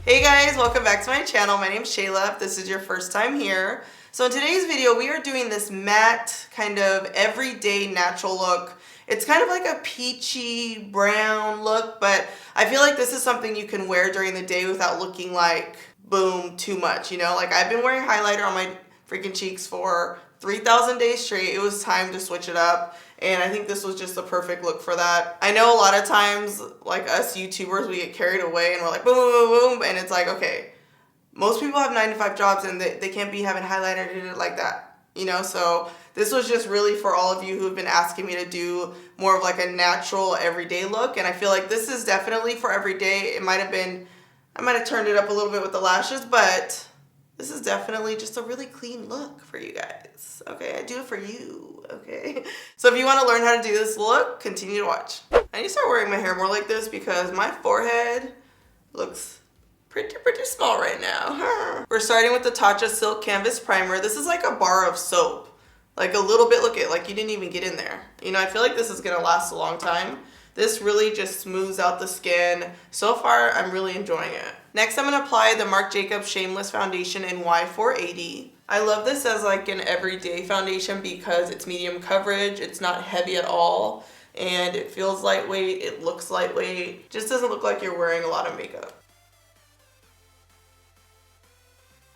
Hey guys, welcome back to my channel. My name's Shayla if this is your first time here. So in today's video, we are doing this matte kind of everyday natural look. It's kind of like a peachy brown look, but I feel like this is something you can wear during the day without looking like, boom, too much, you know? Like I've been wearing highlighter on my freaking cheeks for 3,000 days straight. It was time to switch it up. And I think this was just the perfect look for that. I know a lot of times, like us YouTubers, we get carried away and we're like, boom, boom, boom, boom. And it's like, okay, most people have 9 to 5 jobs and they can't be having highlighter like that, you know? So this was just really for all of you who have been asking me to do more of like a natural everyday look. And I feel like this is definitely for everyday. It might have been, I might have turned it up a little bit with the lashes, but this is definitely just a really clean look for you guys. Okay, I do it for you, okay? So if you want to learn how to do this look, continue to watch. I need to start wearing my hair more like this because my forehead looks pretty small right now. We're starting with the Tatcha Silk Canvas Primer. This is like a bar of soap. Like a little bit, look at like you didn't even get in there. You know, I feel like this is gonna last a long time. This really just smooths out the skin. So far, I'm really enjoying it. Next, I'm gonna apply the Marc Jacobs Shameless Foundation in Y480. I love this as like an everyday foundation because it's medium coverage, it's not heavy at all, and it feels lightweight, it looks lightweight. Just doesn't look like you're wearing a lot of makeup.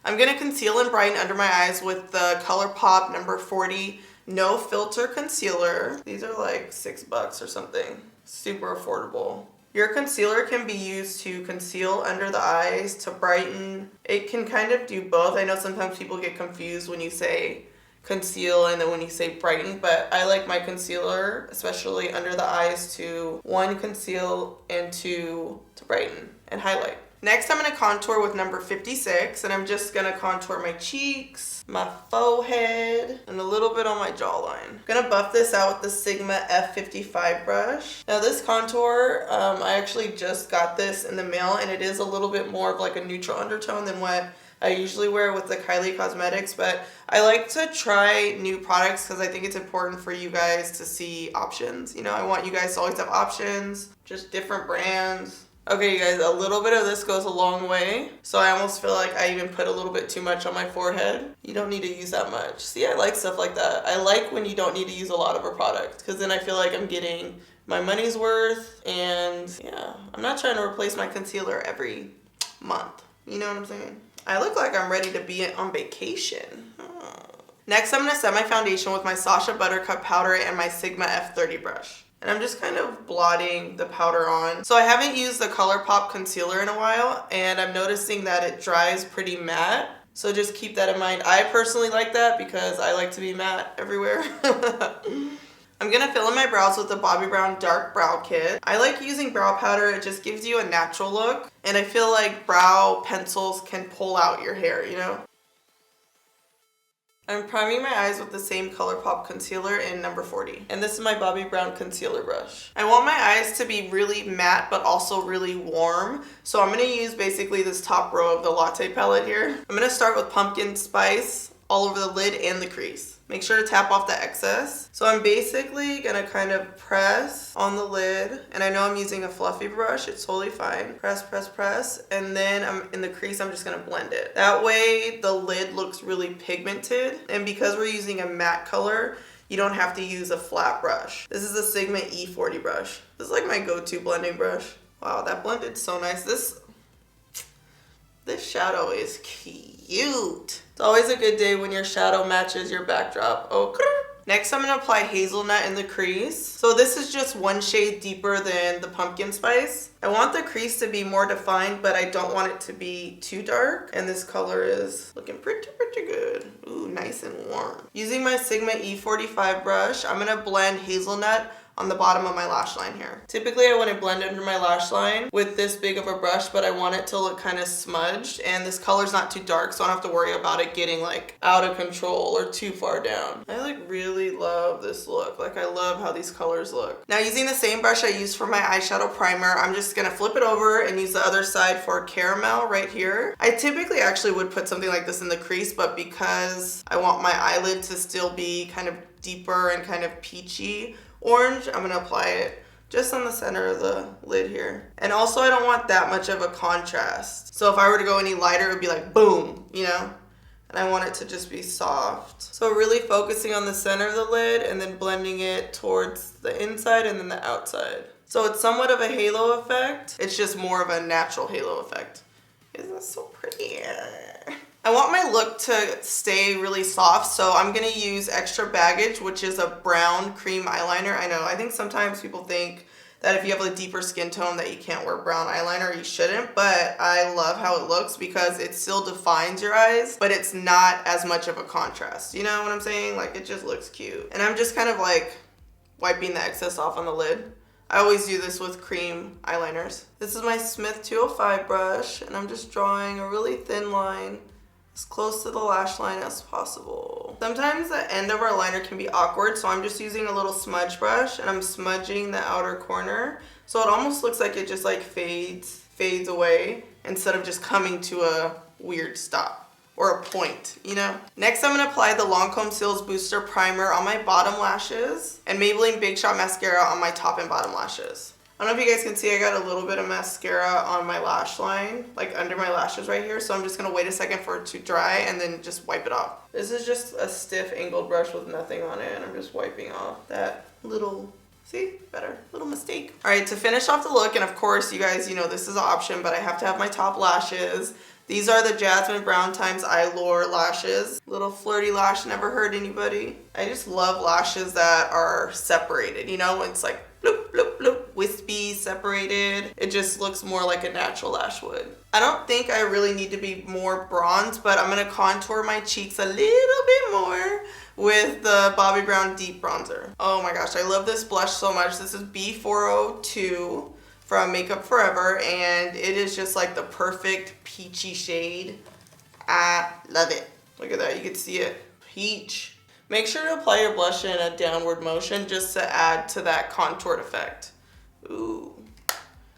I'm gonna conceal and brighten under my eyes with the ColourPop number 40 No Filter Concealer. These are like $6 or something. Super affordable. Your concealer can be used to conceal under the eyes, to brighten. It can kind of do both. I know sometimes people get confused when you say conceal and then when you say brighten, but I like my concealer, especially under the eyes, to 1, conceal, and 2, to brighten and highlight. Next, I'm going to contour with number 56, and I'm just going to contour my cheeks, my forehead, and a little bit on my jawline. I'm going to buff this out with the Sigma F55 brush. Now this contour, I actually just got this in the mail, and it is a little bit more of like a neutral undertone than what I usually wear with the Kylie Cosmetics, but I like to try new products because I think it's important for you guys to see options. You know, I want you guys to always have options, just different brands. Okay, you guys, a little bit of this goes a long way. So I almost feel like I even put a little bit too much on my forehead. You don't need to use that much. See, I like stuff like that. I like when you don't need to use a lot of a product because then I feel like I'm getting my money's worth. And yeah, I'm not trying to replace my concealer every month. You know what I'm saying? I look like I'm ready to be on vacation. Next, I'm going to set my foundation with my Sacha Buttercup powder and my Sigma F30 brush. And I'm just kind of blotting the powder on. So I haven't used the ColourPop concealer in a while, and I'm noticing that it dries pretty matte. So just keep that in mind. I personally like that because I like to be matte everywhere. I'm gonna fill in my brows with the Bobbi Brown Dark Brow Kit. I like using brow powder. It just gives you a natural look. And I feel like brow pencils can pull out your hair, you know? I'm priming my eyes with the same ColourPop concealer in number 40. And this is my Bobbi Brown concealer brush. I want my eyes to be really matte but also really warm. So I'm going to use basically this top row of the Latte palette here. I'm going to start with pumpkin spice all over the lid and the crease. Make sure to tap off the excess. So I'm basically gonna kind of press on the lid, and I know I'm using a fluffy brush, it's totally fine. Press, press, press, and then I'm in the crease, I'm just gonna blend it. That way the lid looks really pigmented, and because we're using a matte color, you don't have to use a flat brush. This is the Sigma E40 brush. This is like my go-to blending brush. Wow, that blended so nice. This shadow is cute. It's always a good day when your shadow matches your backdrop. Okay. Next, I'm gonna apply hazelnut in the crease. So this is just 1 shade deeper than the pumpkin spice. I want the crease to be more defined, but I don't want it to be too dark. And this color is looking pretty good. Ooh, nice and warm. Using my Sigma E45 brush, I'm gonna blend hazelnut on the bottom of my lash line here. Typically I wouldn't blend under my lash line with this big of a brush, but I want it to look kind of smudged, and this color's not too dark, so I don't have to worry about it getting like out of control or too far down. I like really love this look. Like I love how these colors look. Now using the same brush I used for my eyeshadow primer, I'm just gonna flip it over and use the other side for caramel right here. I typically actually would put something like this in the crease, but because I want my eyelid to still be kind of deeper and kind of peachy orange, I'm gonna apply it just on the center of the lid here. And also I don't want that much of a contrast. So if I were to go any lighter, it would be like boom, you know? And I want it to just be soft. So really focusing on the center of the lid and then blending it towards the inside and then the outside. So it's somewhat of a halo effect. It's just more of a natural halo effect. Isn't that so pretty? I want my look to stay really soft, so I'm gonna use Extra Baggage, which is a brown cream eyeliner. I know, I think sometimes people think that if you have a deeper skin tone that you can't wear brown eyeliner, you shouldn't, but I love how it looks because it still defines your eyes, but it's not as much of a contrast. You know what I'm saying? Like, it just looks cute. And I'm just kind of like wiping the excess off on the lid. I always do this with cream eyeliners. This is my Smith 205 brush, and I'm just drawing a really thin line as close to the lash line as possible. Sometimes the end of our liner can be awkward, so I'm just using a little smudge brush and I'm smudging the outer corner. So it almost looks like it just like fades away instead of just coming to a weird stop or a point, you know? Next, I'm gonna apply the Lancome Seals Booster Primer on my bottom lashes and Maybelline Big Shot Mascara on my top and bottom lashes. I don't know if you guys can see, I got a little bit of mascara on my lash line, like under my lashes right here. So I'm just gonna wait a second for it to dry and then just wipe it off. This is just a stiff angled brush with nothing on it, and I'm just wiping off that little, see, better, little mistake. All right, to finish off the look, and of course, you guys, you know, this is an option, but I have to have my top lashes. These are the Jasmine Brown Times Eyelure lashes. Little flirty lash, never hurt anybody. I just love lashes that are separated, you know, it's like bloop, bloop, bloop, wispy, separated. It just looks more like a natural lash would. I don't think I really need to be more bronze, but I'm gonna contour my cheeks a little bit more with the Bobbi Brown Deep Bronzer. Oh my gosh, I love this blush so much. This is B402 from Makeup Forever, and it is just like the perfect peachy shade. I love it. Look at that, you can see it. Peach. Make sure to apply your blush in a downward motion just to add to that contoured effect. Ooh,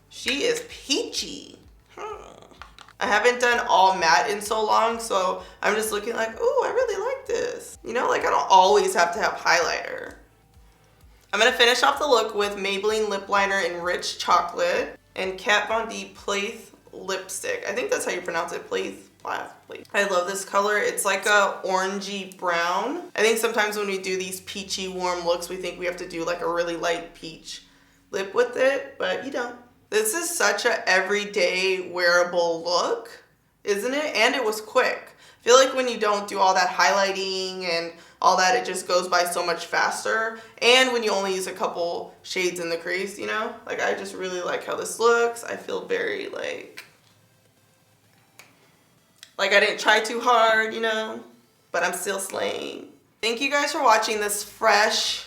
she is peachy. I haven't done all matte in so long, so I'm just looking like, ooh, I really like this. You know, like I don't always have to have highlighter. I'm gonna finish off the look with Maybelline Lip Liner in Rich Chocolate and Kat Von D Plaith Lipstick. I think that's how you pronounce it, Plaith. I love this color. It's like a orangey brown. I think sometimes when we do these peachy warm looks, we think we have to do like a really light peach lip with it, but you don't. This is such a everyday wearable look, isn't it? And it was quick. I feel like when you don't do all that highlighting and all that, it just goes by so much faster. And when you only use a couple shades in the crease, you know? Like, I just really like how this looks. I feel very like I didn't try too hard, you know, but I'm still slaying. Thank you guys for watching this fresh,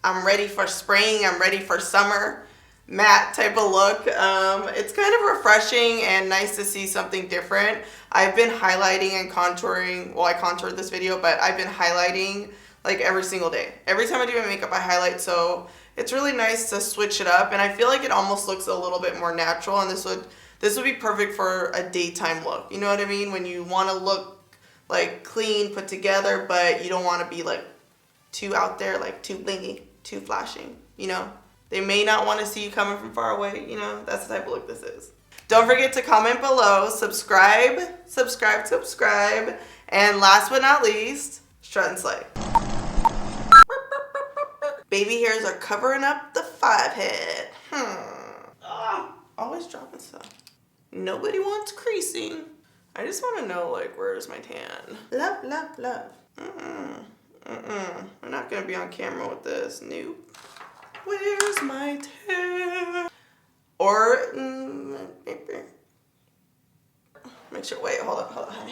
I'm ready for spring, I'm ready for summer matte type of look. It's kind of refreshing and nice to see something different. I've been highlighting and contouring, well, I contoured this video, but I've been highlighting like every single day. Every time I do my makeup, I highlight, so it's really nice to switch it up, and I feel like it almost looks a little bit more natural, and this would be perfect for a daytime look. You know what I mean? When you want to look like clean, put together, but you don't want to be like too out there, like too blingy, too flashing, you know? They may not want to see you coming from far away, you know? That's the type of look this is. Don't forget to comment below, subscribe, and last but not least, strut and slay. Baby hairs are covering up the 5 head. Always dropping stuff. Nobody wants creasing. I just want to know, like, where's my tan? Love, love, love. We're not gonna be on camera with this. Nope. Where's my tan? Or, make sure, wait, hold on.